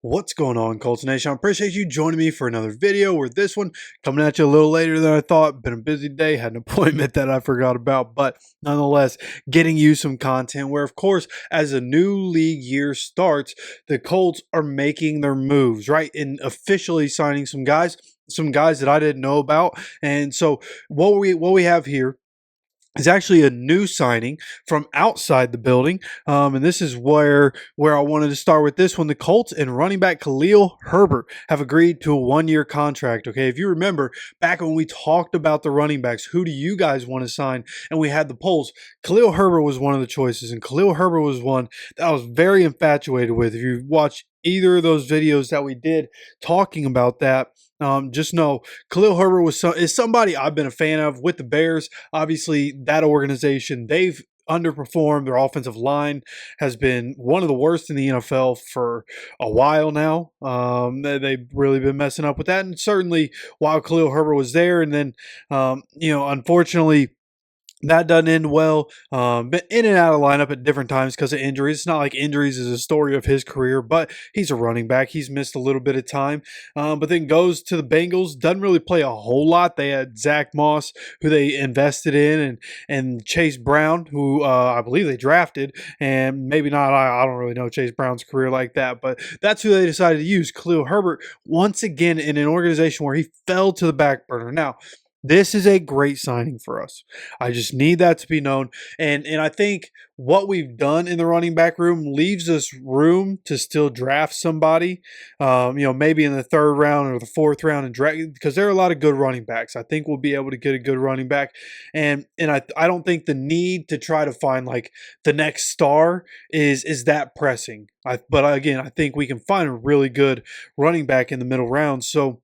What's going on, Colts Nation? I appreciate you joining me for another video. Where this one coming at you a little later than I thought. Been a busy day, had an appointment that I forgot about, but nonetheless, getting you some content where, of course, as a new league year starts, the Colts are making their moves, right? And officially signing some guys that I didn't know about. And so what we have here is actually a new signing from outside the building. And this is where I wanted to start with this one. The Colts and running back Khalil Herbert have agreed to a one-year contract. Okay, if you remember back when we talked about the running backs, who do you guys want to sign? And we had the polls. Khalil Herbert was one of the choices, and Khalil Herbert was one that I was very infatuated with. If you watch either of those videos that we did talking about that, just know Khalil Herbert is somebody I've been a fan of with the Bears. Obviously, that organization, they've underperformed. Their offensive line has been one of the worst in the NFL for a while now. They've really been messing up with that. And certainly while Khalil Herbert was there, and then, unfortunately, that doesn't end well. Been in and out of lineup at different times because of injuries. It's not like injuries is a story of his career, but he's a running back. He's missed a little bit of time, but then goes to the Bengals. Doesn't really play a whole lot. They had Zach Moss, who they invested in, and Chase Brown, who I believe they drafted, and maybe not. I don't really know Chase Brown's career like that, but that's who they decided to use. Khalil Herbert, once again in an organization where he fell to the back burner. Now, this is a great signing for us. I just need that to be known. And I think what we've done in the running back room leaves us room to still draft somebody, maybe in the third round or the fourth round, and draft, because there are a lot of good running backs. I think we'll be able to get a good running back. And I don't think the need to try to find like the next star is that pressing. But again, I think we can find a really good running back in the middle round. So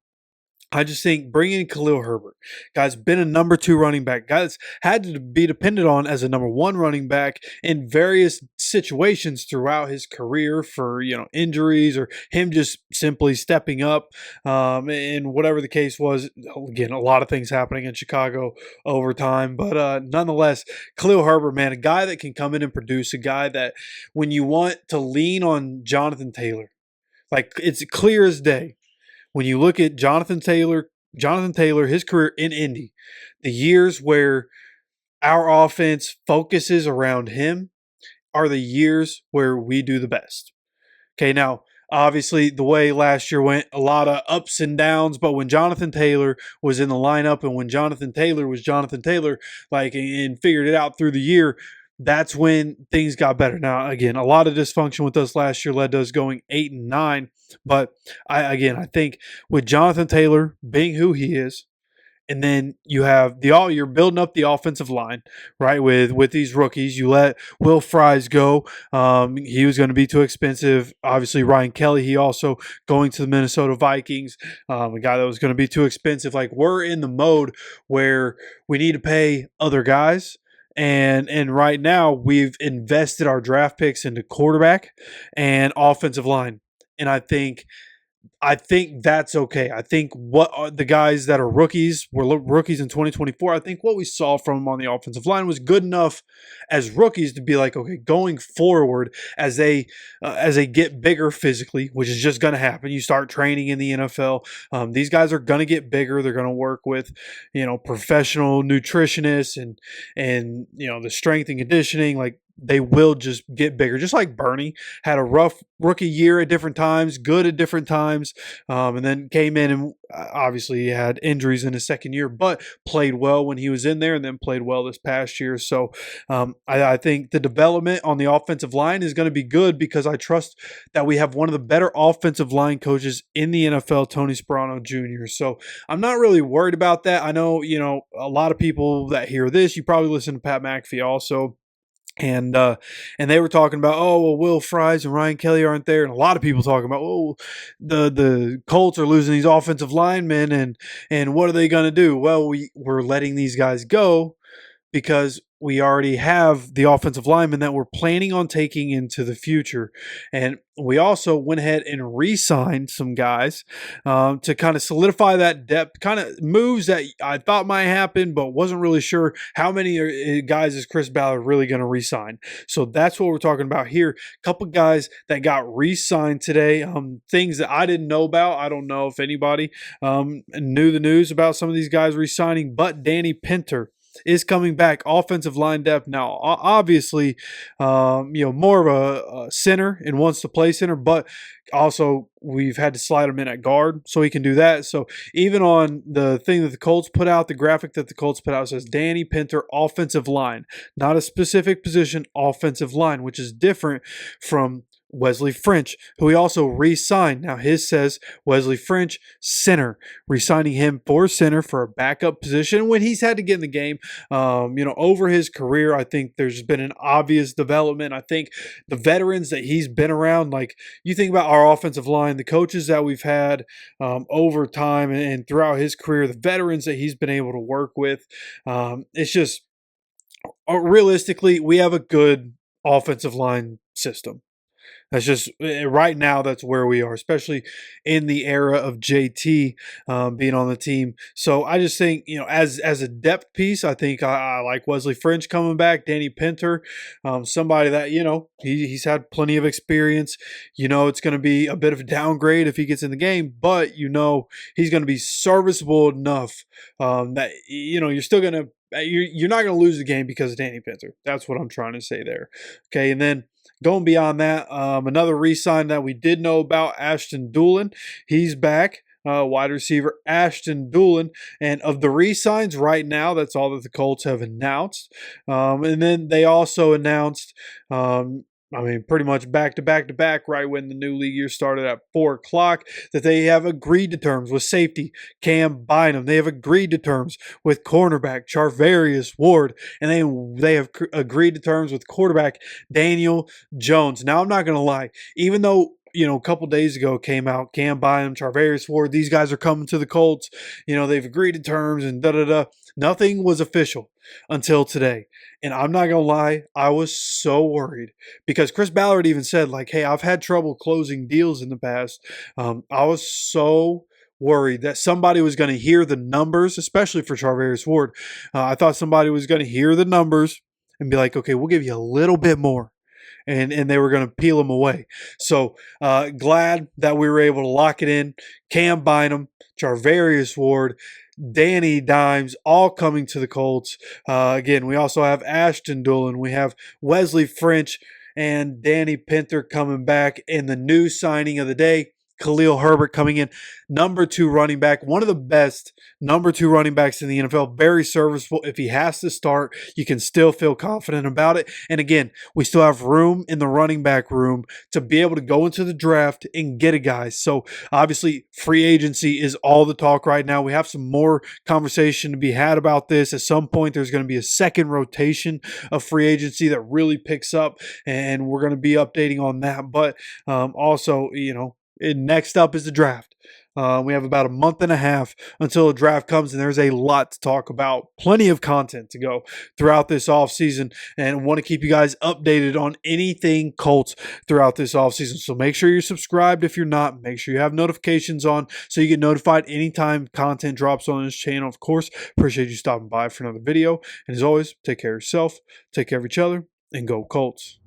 I just think bringing in Khalil Herbert, guy's been a number 2 running back, guys had to be depended on as a number 1 running back in various situations throughout his career for injuries or him just simply stepping up, and whatever the case was. Again, a lot of things happening in Chicago over time, but nonetheless, Khalil Herbert, man, a guy that can come in and produce, a guy that when you want to lean on Jonathan Taylor, like it's clear as day. When you look at Jonathan Taylor, his career in Indy, the years where our offense focuses around him are the years where we do the best. Okay, now, obviously, the way last year went, a lot of ups and downs, but when Jonathan Taylor was in the lineup and when Jonathan Taylor was Jonathan Taylor, and figured it out through the year, that's when things got better. Now, again, a lot of dysfunction with us last year led to us going 8-9. But I think with Jonathan Taylor being who he is, and then you're building up the offensive line, right? With these rookies, you let Will Fries go. He was going to be too expensive. Obviously, Ryan Kelly, he also going to the Minnesota Vikings, a guy that was going to be too expensive. Like, we're in the mode where we need to pay other guys. And right now we've invested our draft picks into quarterback and offensive line. And I think that's okay. I think what are the guys that are rookies were rookies in 2024. I think what we saw from them on the offensive line was good enough as rookies to be like, okay, going forward as they get bigger physically, which is just going to happen. You start training in the NFL. These guys are going to get bigger. They're going to work with, professional nutritionists and the strength and conditioning. Like, they will just get bigger. Just like Bernie had a rough rookie year at different times, good at different times, and then came in and obviously he had injuries in his second year, but played well when he was in there and then played well this past year. So I think the development on the offensive line is going to be good because I trust that we have one of the better offensive line coaches in the NFL, Tony Sparano Jr. So I'm not really worried about that. I know, a lot of people that hear this, you probably listen to Pat McAfee also. And they were talking about, oh, well, Will Fries and Ryan Kelly aren't there, and a lot of people talking about, oh, the Colts are losing these offensive linemen, and what are they going to do? Well, we're letting these guys go because we already have the offensive linemen that we're planning on taking into the future. And we also went ahead and re-signed some guys to kind of solidify that depth, kind of moves that I thought might happen, but wasn't really sure how many guys is Chris Ballard really going to re-sign. So that's what we're talking about here. A couple guys that got re-signed today, things that I didn't know about. I don't know if anybody knew the news about some of these guys re-signing, but Danny Pinter is coming back, offensive line depth. Now, obviously, more of a center and wants to play center, but also we've had to slide him in at guard so he can do that. So even on the thing that the Colts put out, the graphic that the Colts put out says Danny Pinter, offensive line, not a specific position, offensive line, which is different from Wesley French, who he also re-signed. Now his says Wesley French, center, re-signing him for center for a backup position when he's had to get in the game. Over his career, I think there's been an obvious development. I think the veterans that he's been around, like you think about our offensive line, the coaches that we've had over time and throughout his career, the veterans that he's been able to work with, it's just realistically, we have a good offensive line system. That's just right now. That's where we are, especially in the era of JT being on the team. So I just think, as a depth piece, I think I like Wesley French coming back, Danny Pinter, somebody that he's had plenty of experience. It's going to be a bit of a downgrade if he gets in the game, but he's going to be serviceable enough that you're still going to. You're not going to lose the game because of Danny Pinter. That's what I'm trying to say there. Okay, and then going beyond that, another re-sign that we did know about, Ashton Dulin. He's back. Wide receiver Ashton Dulin. And of the re-signs right now, that's all that the Colts have announced. And then they also announced pretty much back to back, right when the new league year started at 4 o'clock, that they have agreed to terms with safety Cam Bynum. They have agreed to terms with cornerback Charvarius Ward, and they have agreed to terms with quarterback Daniel Jones. Now, I'm not going to lie, even though a couple days ago came out, Cam Bynum, Charvarius Ward, these guys are coming to the Colts. They've agreed to terms and da-da-da. Nothing was official until today. And I'm not going to lie, I was so worried because Chris Ballard even said, hey, I've had trouble closing deals in the past. I was so worried that somebody was going to hear the numbers, especially for Charvarius Ward. I thought somebody was going to hear the numbers and be like, okay, we'll give you a little bit more. And they were going to peel him away. So glad that we were able to lock it in. Cam Bynum, Charvarius Ward, Danny Dimes, all coming to the Colts. Again, we also have Ashton Dulin. We have Wesley French and Danny Pinter coming back. And the new signing of the day, Khalil Herbert coming in, number 2 running back, one of the best number 2 running backs in the NFL. Very serviceable. If he has to start, you can still feel confident about it. And again, we still have room in the running back room to be able to go into the draft and get a guy. So obviously, free agency is all the talk right now. We have some more conversation to be had about this. At some point, there's going to be a second rotation of free agency that really picks up, and we're going to be updating on that. But also, next up is the draft. We have about a month and a half until the draft comes, and there's a lot to talk about. Plenty of content to go throughout this offseason, and want to keep you guys updated on anything Colts throughout this offseason. So make sure you're subscribed if you're not. Make sure you have notifications on so you get notified anytime content drops on this channel. Of course, appreciate you stopping by for another video. And as always, take care of yourself, take care of each other, and go Colts.